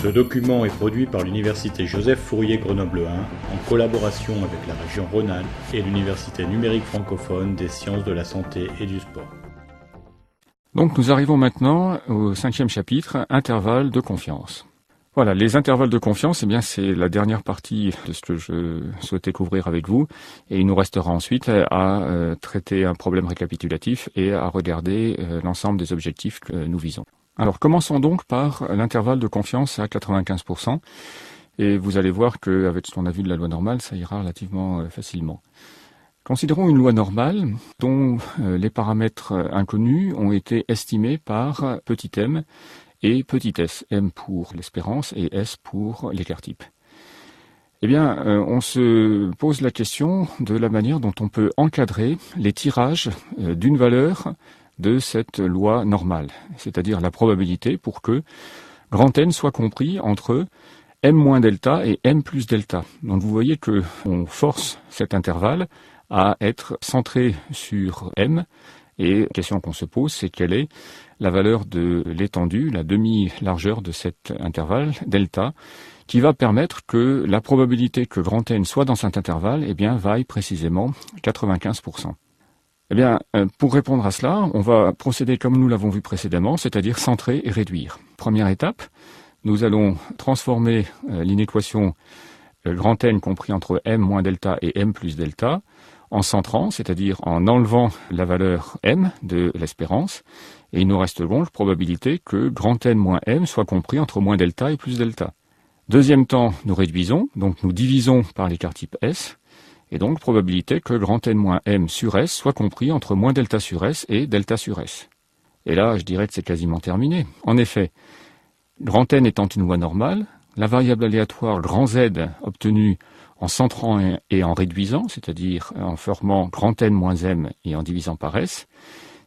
Ce document est produit par l'Université Joseph Fourier Grenoble 1 en collaboration avec la région Rhône-Alpes et l'Université numérique francophone des sciences de la santé et du sport. Donc nous arrivons maintenant au 5e chapitre, intervalle de confiance. Voilà, les intervalles de confiance, c'est la dernière partie de ce que je souhaitais couvrir avec vous. Et il nous restera ensuite à traiter un problème récapitulatif et à regarder l'ensemble des objectifs que nous visons. Alors commençons donc par l'intervalle de confiance à 95%. Et vous allez voir qu'avec ce qu'on a vu de la loi normale, ça ira relativement facilement. Considérons une loi normale dont les paramètres inconnus ont été estimés par petit m et petit s, m pour l'espérance et s pour l'écart type. On se pose la question de la manière dont on peut encadrer les tirages d'une valeur de cette loi normale, c'est-à-dire la probabilité pour que grand N soit compris entre m moins delta et m plus delta. Donc vous voyez que on force cet intervalle à être centré sur m, et la question qu'on se pose, c'est quelle est la valeur de l'étendue, la demi-largeur de cet intervalle, delta, qui va permettre que la probabilité que grand N soit dans cet intervalle, vaille précisément 95%. Pour répondre à cela, on va procéder comme nous l'avons vu précédemment, c'est-à-dire centrer et réduire. Première étape, nous allons transformer l'inéquation grand N compris entre m moins delta et m plus delta en centrant, c'est-à-dire en enlevant la valeur m de l'espérance, et il nous reste donc probabilité que grand N moins m soit compris entre moins delta et plus delta. Deuxième temps, nous réduisons, donc nous divisons par l'écart type S, et donc probabilité que grand N moins m sur S soit compris entre moins delta sur S et delta sur S. Et là, je dirais que c'est quasiment terminé. En effet, grand N étant une loi normale, la variable aléatoire grand Z obtenue en centrant et en réduisant, c'est-à-dire en formant grand N moins m et en divisant par S,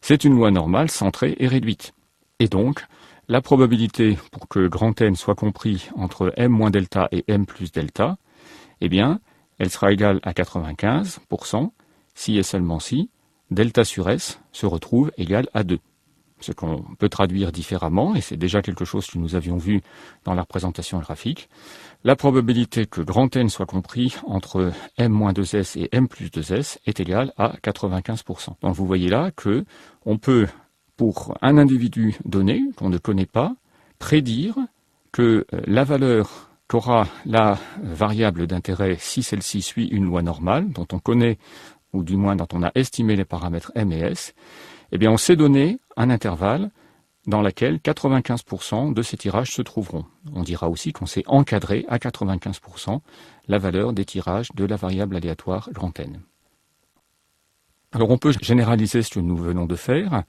c'est une loi normale centrée et réduite. Et donc, la probabilité pour que grand N soit compris entre m moins delta et m plus delta, elle sera égale à 95%, si et seulement si delta sur S se retrouve égal à 2. Ce qu'on peut traduire différemment, et c'est déjà quelque chose que nous avions vu dans la représentation graphique, la probabilité que grand N soit compris entre m-2s et m plus 2s est égale à 95%. Donc vous voyez là que on peut, pour un individu donné, qu'on ne connaît pas, prédire que la valeur qu'aura la variable d'intérêt si celle-ci suit une loi normale, dont on connaît, ou du moins dont on a estimé les paramètres m et s, on s'est donné un intervalle dans lequel 95% de ces tirages se trouveront. On dira aussi qu'on s'est encadré à 95% la valeur des tirages de la variable aléatoire grand N. Alors on peut généraliser ce que nous venons de faire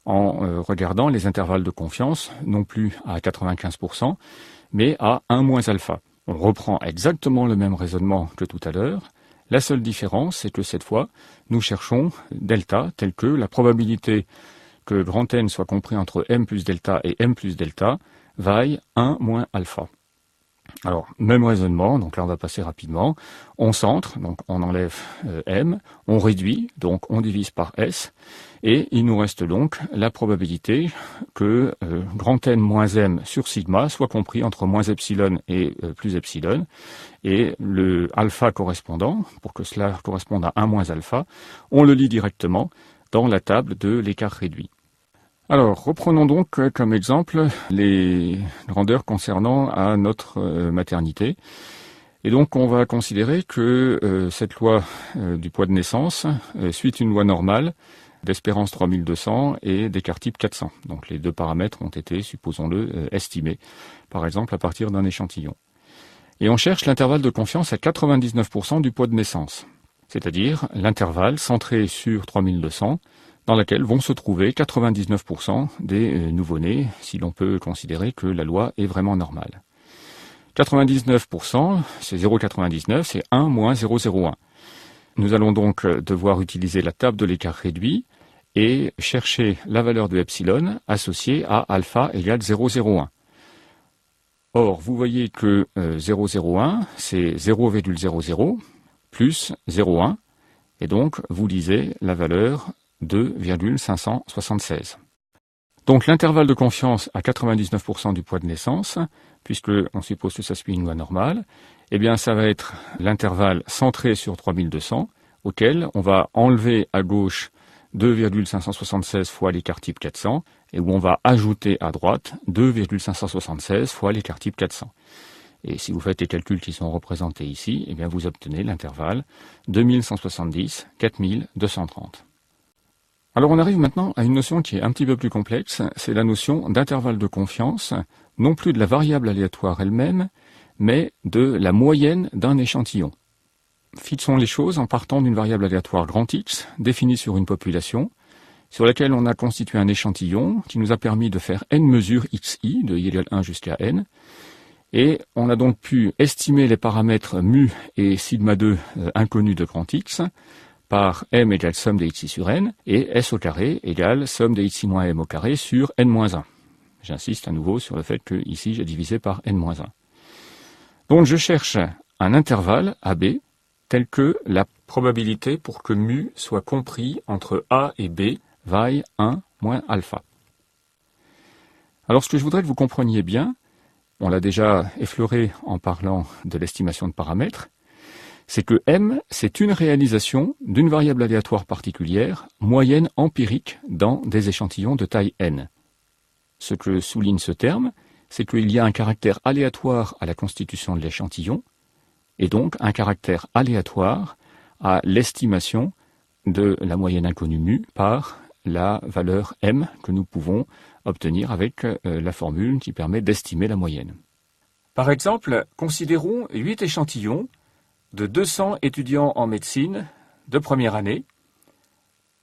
en regardant les intervalles de confiance, non plus à 95%, mais à 1 moins alpha. On reprend exactement le même raisonnement que tout à l'heure. La seule différence, c'est que cette fois, nous cherchons delta, tel que la probabilité que grand N soit compris entre m plus delta et m plus delta vaille 1 moins alpha. Alors, même raisonnement, donc là on va passer rapidement. On centre, donc on enlève m, on réduit, donc on divise par s, et il nous reste donc la probabilité que grand N moins m sur sigma soit compris entre moins epsilon et plus epsilon, et le alpha correspondant, pour que cela corresponde à 1 moins alpha, on le lit directement dans la table de l'écart réduit. Alors, reprenons donc comme exemple les grandeurs concernant à notre maternité. Et donc, on va considérer que cette loi du poids de naissance suit une loi normale d'espérance 3200 et d'écart type 400. Donc, les deux paramètres ont été, supposons-le, estimés, par exemple, à partir d'un échantillon. Et on cherche l'intervalle de confiance à 99% du poids de naissance, c'est-à-dire l'intervalle centré sur 3200, dans laquelle vont se trouver 99% des nouveau-nés, si l'on peut considérer que la loi est vraiment normale. 99%, c'est 0,99, c'est 1 moins 0,01. Nous allons donc devoir utiliser la table de l'écart réduit et chercher la valeur de epsilon associée à alpha égale 0,01. Or, vous voyez que 0,01, c'est 0,00 plus 0,1, et donc vous lisez la valeur 2,576. Donc l'intervalle de confiance à 99% du poids de naissance, puisque on suppose que ça suit une loi normale, eh bien ça va être l'intervalle centré sur 3200, auquel on va enlever à gauche 2,576 fois l'écart type 400, et où on va ajouter à droite 2,576 fois l'écart type 400. Et si vous faites les calculs qui sont représentés ici, eh bien vous obtenez l'intervalle 2170-4230. Alors on arrive maintenant à une notion qui est un petit peu plus complexe, c'est la notion d'intervalle de confiance, non plus de la variable aléatoire elle-même, mais de la moyenne d'un échantillon. Fixons les choses en partant d'une variable aléatoire grand X, définie sur une population, sur laquelle on a constitué un échantillon qui nous a permis de faire n mesures xi, de i égale 1 jusqu'à n, et on a donc pu estimer les paramètres mu et sigma 2 inconnus de grand X, par m égale somme des xi sur n, et s au carré égale somme des xi moins m au carré sur n-1. J'insiste à nouveau sur le fait que ici j'ai divisé par n-1. Donc je cherche un intervalle AB tel que la probabilité pour que mu soit compris entre A et B vaille 1 moins alpha. Alors ce que je voudrais que vous compreniez bien, on l'a déjà effleuré en parlant de l'estimation de paramètres, c'est que M, c'est une réalisation d'une variable aléatoire particulière, moyenne empirique dans des échantillons de taille n. Ce que souligne ce terme, c'est qu'il y a un caractère aléatoire à la constitution de l'échantillon, et donc un caractère aléatoire à l'estimation de la moyenne inconnue mu par la valeur M que nous pouvons obtenir avec la formule qui permet d'estimer la moyenne. Par exemple, considérons 8 échantillons de 200 étudiants en médecine de première année,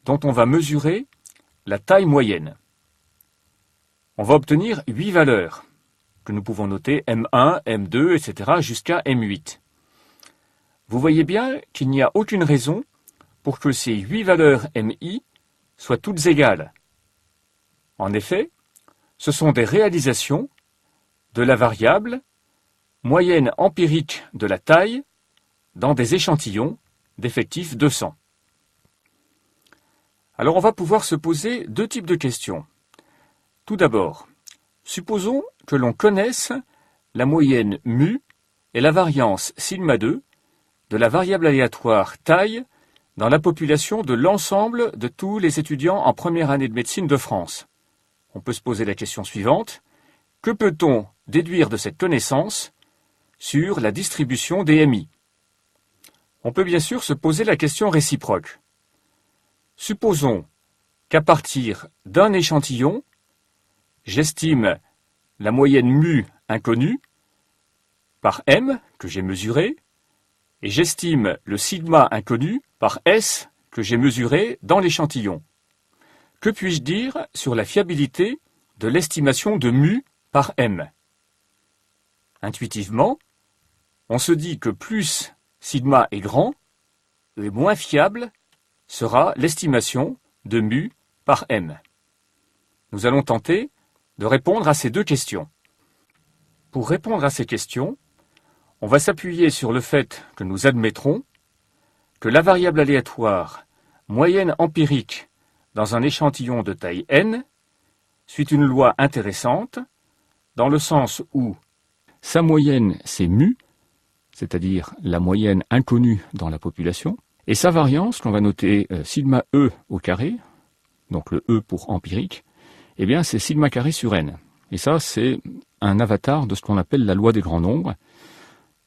dont on va mesurer la taille moyenne. On va obtenir 8 valeurs, que nous pouvons noter M1, M2, etc. jusqu'à M8. Vous voyez bien qu'il n'y a aucune raison pour que ces 8 valeurs MI soient toutes égales. En effet, ce sont des réalisations de la variable moyenne empirique de la taille dans des échantillons d'effectifs 200. Alors on va pouvoir se poser deux types de questions. Tout d'abord, supposons que l'on connaisse la moyenne mu et la variance sigma 2 de la variable aléatoire taille dans la population de l'ensemble de tous les étudiants en première année de médecine de France. On peut se poser la question suivante. Que peut-on déduire de cette connaissance sur la distribution des MI? On peut bien sûr se poser la question réciproque. Supposons qu'à partir d'un échantillon, j'estime la moyenne mu inconnue par M que j'ai mesuré et j'estime le sigma inconnu par S que j'ai mesuré dans l'échantillon. Que puis-je dire sur la fiabilité de l'estimation de mu par M? Intuitivement, on se dit que plus sigma est grand, et moins fiable sera l'estimation de mu par M. Nous allons tenter de répondre à ces deux questions. Pour répondre à ces questions, on va s'appuyer sur le fait que nous admettrons que la variable aléatoire moyenne empirique dans un échantillon de taille n suit une loi intéressante dans le sens où sa moyenne c'est mu, c'est-à-dire la moyenne inconnue dans la population, et sa variance, qu'on va noter sigma e au carré, donc le e pour empirique, eh bien c'est sigma carré sur n. Et ça, c'est un avatar de ce qu'on appelle la loi des grands nombres.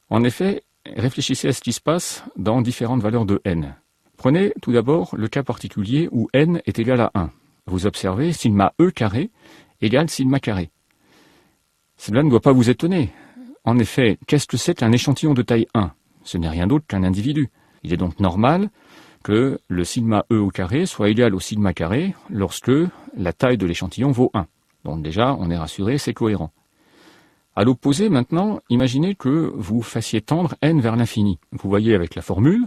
En effet, réfléchissez à ce qui se passe dans différentes valeurs de n. Prenez tout d'abord le cas particulier où n est égal à 1. Vous observez sigma e carré égale sigma carré. Cela ne doit pas vous étonner. En effet, qu'est-ce que c'est qu'un échantillon de taille 1? Ce n'est rien d'autre qu'un individu. Il est donc normal que le sigma e au carré soit égal au sigma carré lorsque la taille de l'échantillon vaut 1. Donc déjà, on est rassuré, c'est cohérent. À l'opposé, maintenant, imaginez que vous fassiez tendre n vers l'infini. Vous voyez avec la formule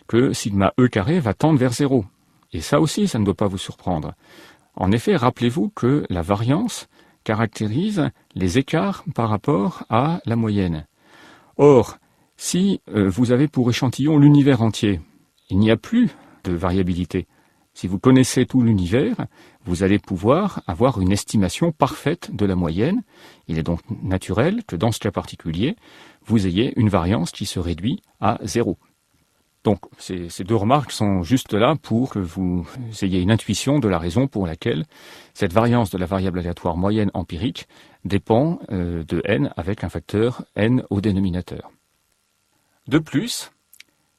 que sigma e carré va tendre vers 0. Et ça aussi, ça ne doit pas vous surprendre. En effet, rappelez-vous que la variance caractérise les écarts par rapport à la moyenne. Or, si vous avez pour échantillon l'univers entier, il n'y a plus de variabilité, Si vous connaissez tout l'univers, vous allez pouvoir avoir une estimation parfaite de la moyenne. Il est donc naturel que dans ce cas particulier, vous ayez une variance qui se réduit à 0. Donc ces deux remarques sont juste là pour que vous ayez une intuition de la raison pour laquelle cette variance de la variable aléatoire moyenne empirique dépend de n avec un facteur n au dénominateur. De plus,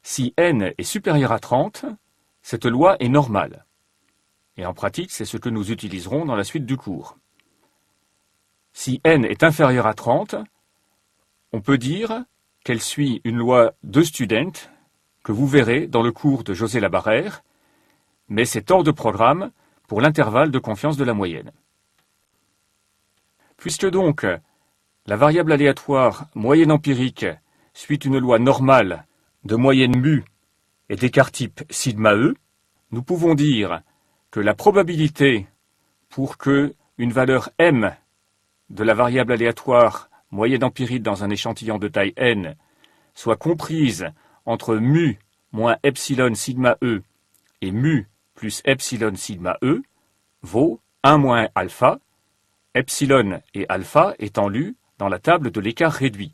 si n est supérieur à 30, cette loi est normale. Et en pratique, c'est ce que nous utiliserons dans la suite du cours. Si n est inférieur à 30, on peut dire qu'elle suit une loi de Student que vous verrez dans le cours de José Labarrère, mais c'est hors de programme pour l'intervalle de confiance de la moyenne. Puisque donc la variable aléatoire moyenne empirique suit une loi normale de moyenne mu et d'écart type sigma e, nous pouvons dire que la probabilité pour que une valeur m de la variable aléatoire moyenne empirique dans un échantillon de taille n soit comprise entre mu moins epsilon sigma e et mu plus epsilon sigma e vaut 1 moins alpha, epsilon et alpha étant lus dans la table de l'écart réduit.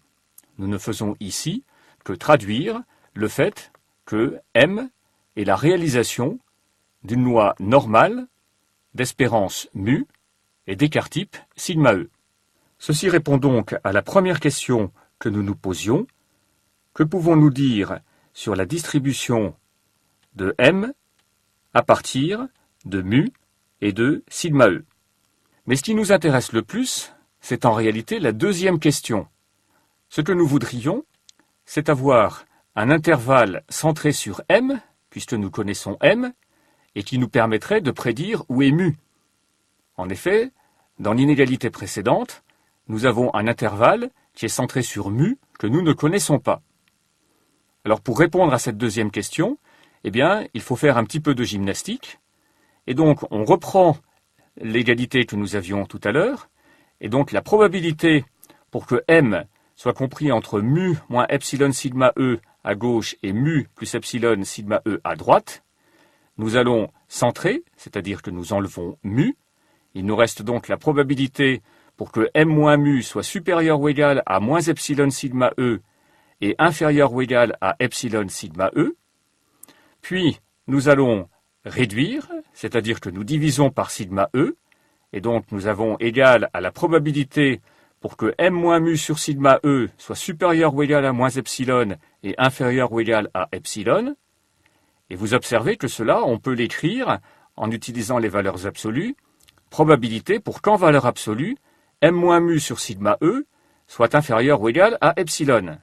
Nous ne faisons ici que traduire le fait que m est la réalisation d'une loi normale d'espérance mu et d'écart type sigma e. Ceci répond donc à la première question que nous nous posions. Que pouvons-nous dire sur la distribution de m à partir de mu et de sigma e? Mais ce qui nous intéresse le plus, c'est en réalité la deuxième question. Ce que nous voudrions, c'est avoir un intervalle centré sur m, puisque nous connaissons m, et qui nous permettrait de prédire où est mu. En effet, dans l'inégalité précédente, nous avons un intervalle qui est centré sur mu que nous ne connaissons pas. Alors pour répondre à cette deuxième question, eh bien, il faut faire un petit peu de gymnastique. Et donc, on reprend l'égalité que nous avions tout à l'heure. Et donc, la probabilité pour que m soit compris entre mu moins epsilon sigma e à gauche et mu plus epsilon sigma e à droite, nous allons centrer, c'est-à-dire que nous enlevons mu. Il nous reste donc la probabilité pour que m moins mu soit supérieur ou égal à moins epsilon sigma e et inférieur ou égal à epsilon sigma e. Puis, nous allons réduire, c'est-à-dire que nous divisons par sigma e, et donc nous avons égal à la probabilité pour que m moins mu sur sigma e soit supérieur ou égal à moins epsilon et inférieur ou égal à epsilon. Et vous observez que cela, on peut l'écrire en utilisant les valeurs absolues, probabilité pour qu'en valeur absolue, m moins mu sur sigma e soit inférieur ou égal à epsilon.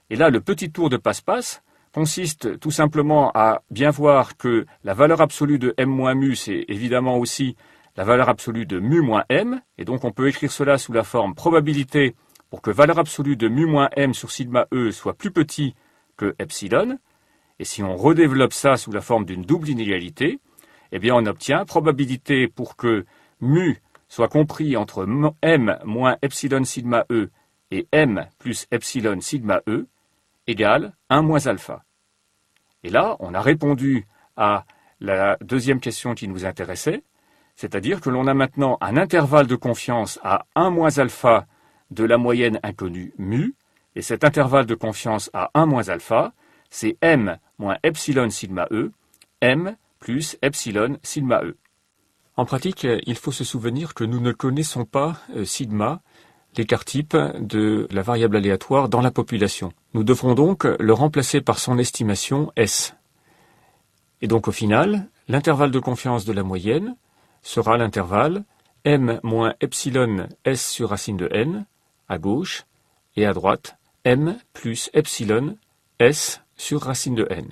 Et là, le petit tour de passe-passe consiste tout simplement à bien voir que la valeur absolue de m moins mu, c'est évidemment aussi la valeur absolue de mu moins m, et donc on peut écrire cela sous la forme probabilité pour que valeur absolue de mu moins m sur sigma e soit plus petit que epsilon, et si on redéveloppe ça sous la forme d'une double inégalité, eh bien on obtient probabilité pour que mu soit compris entre m moins epsilon sigma e et m plus epsilon sigma e égale 1 moins alpha. Et là, on a répondu à la deuxième question qui nous intéressait, c'est-à-dire que l'on a maintenant un intervalle de confiance à 1 moins alpha de la moyenne inconnue mu, et cet intervalle de confiance à 1 moins alpha, c'est m moins epsilon sigma e, m plus epsilon sigma e. En pratique, il faut se souvenir que nous ne connaissons pas sigma, l'écart type de la variable aléatoire dans la population. Nous devrons donc le remplacer par son estimation S. Et donc au final, l'intervalle de confiance de la moyenne sera l'intervalle m moins epsilon S sur racine de n à gauche et à droite m plus epsilon S sur racine de n.